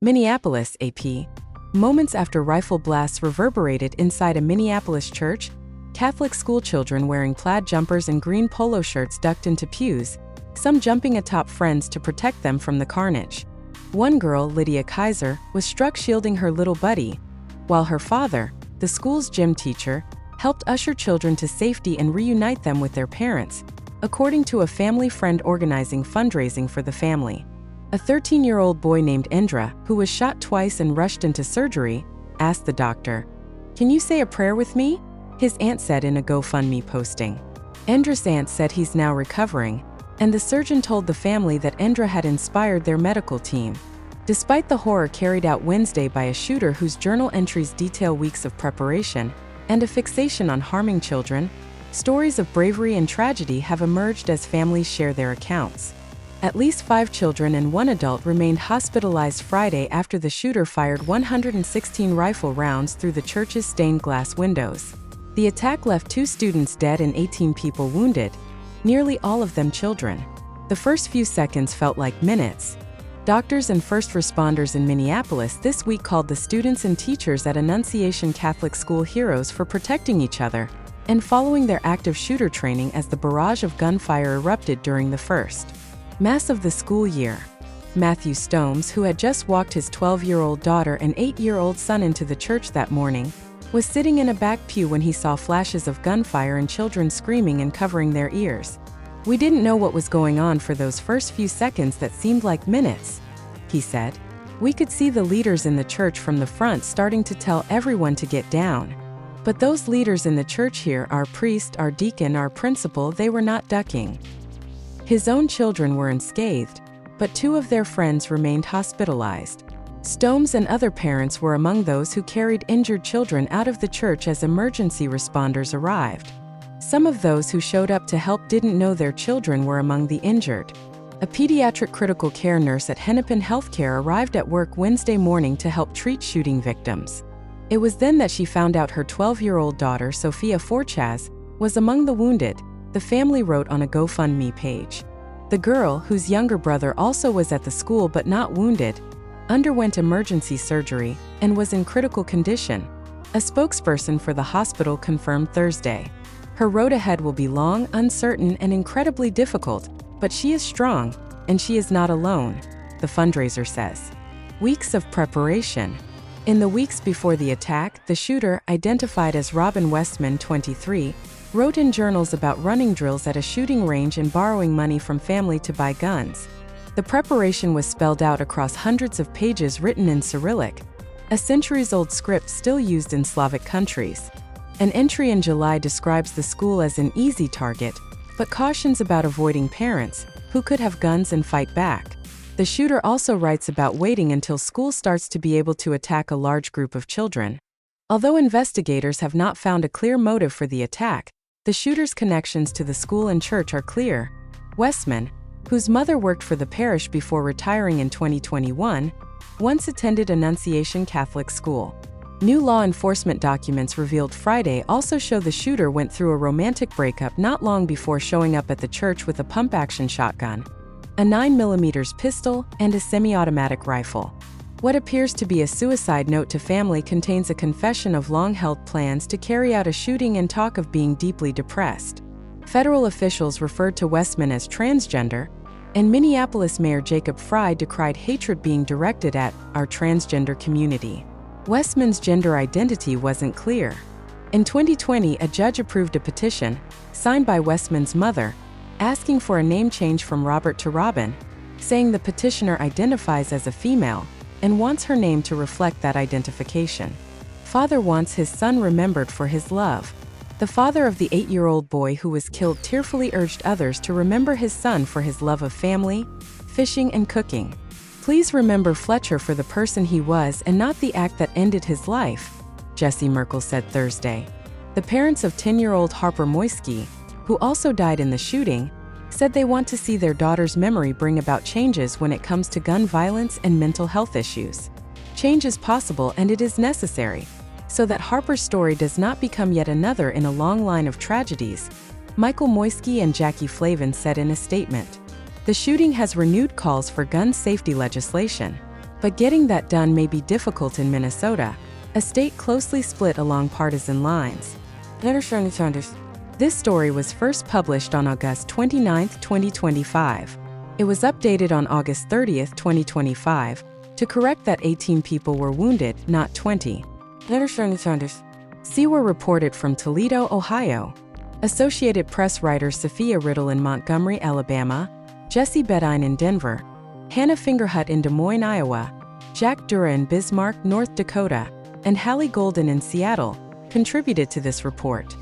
Minneapolis, AP. Moments after rifle blasts reverberated inside a Minneapolis church, Catholic schoolchildren wearing plaid jumpers and green polo shirts ducked into pews, some jumping atop friends to protect them from the carnage. One girl, Lydia Kaiser, was struck shielding her little buddy, while her father, the school's gym teacher, helped usher children to safety and reunite them with their parents, according to a family friend organizing fundraising for the family. A 13-year-old boy named Endra, who was shot twice and rushed into surgery, asked the doctor, "Can you say a prayer with me?" his aunt said in a GoFundMe posting. Endra's aunt said he's now recovering, and the surgeon told the family that Endra had inspired their medical team. Despite the horror carried out Wednesday by a shooter whose journal entries detail weeks of preparation and a fixation on harming children, stories of bravery and tragedy have emerged as families share their accounts. At least 5 children and 1 adult remained hospitalized Friday after the shooter fired 116 rifle rounds through the church's stained glass windows. The attack left 2 students dead and 18 people wounded, nearly all of them children. The first few seconds felt like minutes. Doctors and first responders in Minneapolis this week called the students and teachers at Annunciation Catholic School heroes for protecting each other and following their active shooter training as the barrage of gunfire erupted during the first Mass of the school year. Matthew Stomes, who had just walked his 12-year-old daughter and 8-year-old son into the church that morning, was sitting in a back pew when he saw flashes of gunfire and children screaming and covering their ears. "We didn't know what was going on for those first few seconds that seemed like minutes," he said. "We could see the leaders in the church from the front starting to tell everyone to get down. But those leaders in the church here, our priest, our deacon, our principal, they were not ducking." His own children were unscathed, but 2 of their friends remained hospitalized. Stomes and other parents were among those who carried injured children out of the church as emergency responders arrived. Some of those who showed up to help didn't know their children were among the injured. A pediatric critical care nurse at Hennepin Healthcare arrived at work Wednesday morning to help treat shooting victims. It was then that she found out her 12-year-old daughter, Sophia Forchaz, was among the wounded, the family wrote on a GoFundMe page. The girl, whose younger brother also was at the school but not wounded, underwent emergency surgery and was in critical condition, a spokesperson for the hospital confirmed Thursday. Her road ahead will be long, uncertain, and incredibly difficult, but she is strong, and she is not alone, the fundraiser says. Weeks of preparation. In the weeks before the attack, the shooter, identified as Robin Westman, 23, wrote in journals about running drills at a shooting range and borrowing money from family to buy guns. The preparation was spelled out across hundreds of pages written in Cyrillic, a centuries-old script still used in Slavic countries. An entry in July describes the school as an easy target, but cautions about avoiding parents, who could have guns and fight back. The shooter also writes about waiting until school starts to be able to attack a large group of children. Although investigators have not found a clear motive for the attack, the shooter's connections to the school and church are clear. Westman, whose mother worked for the parish before retiring in 2021, once attended Annunciation Catholic School. New law enforcement documents revealed Friday also show the shooter went through a romantic breakup not long before showing up at the church with a pump-action shotgun, a 9mm pistol, and a semi-automatic rifle. What appears to be a suicide note to family contains a confession of long-held plans to carry out a shooting and talk of being deeply depressed. Federal officials referred to Westman as transgender, and Minneapolis Mayor Jacob Frey decried hatred being directed at our transgender community. Westman's gender identity wasn't clear. In 2020, a judge approved a petition, signed by Westman's mother, asking for a name change from Robert to Robin, saying the petitioner identifies as a female and wants her name to reflect that identification. Father wants his son remembered for his love. The father of the 8-year-old boy who was killed tearfully urged others to remember his son for his love of family, fishing, and cooking. "Please remember Fletcher for the person he was and not the act that ended his life," Jesse Merkel said Thursday. The parents of 10-year-old Harper Moisky, who also died in the shooting, said they want to see their daughter's memory bring about changes when it comes to gun violence and mental health issues. Change is possible and it is necessary, so that Harper's story does not become yet another in a long line of tragedies, Michael Moisky and Jackie Flavin said in a statement. The shooting has renewed calls for gun safety legislation. But getting that done may be difficult in Minnesota, a state closely split along partisan lines. This story was first published on August 29, 2025. It was updated on August 30, 2025, to correct that 18 people were wounded, not 20. See were reported from Toledo, Ohio. Associated Press writer Sophia Riddle in Montgomery, Alabama, Jesse Bedine in Denver, Hannah Fingerhut in Des Moines, Iowa, Jack Dura in Bismarck, North Dakota, and Hallie Golden in Seattle contributed to this report.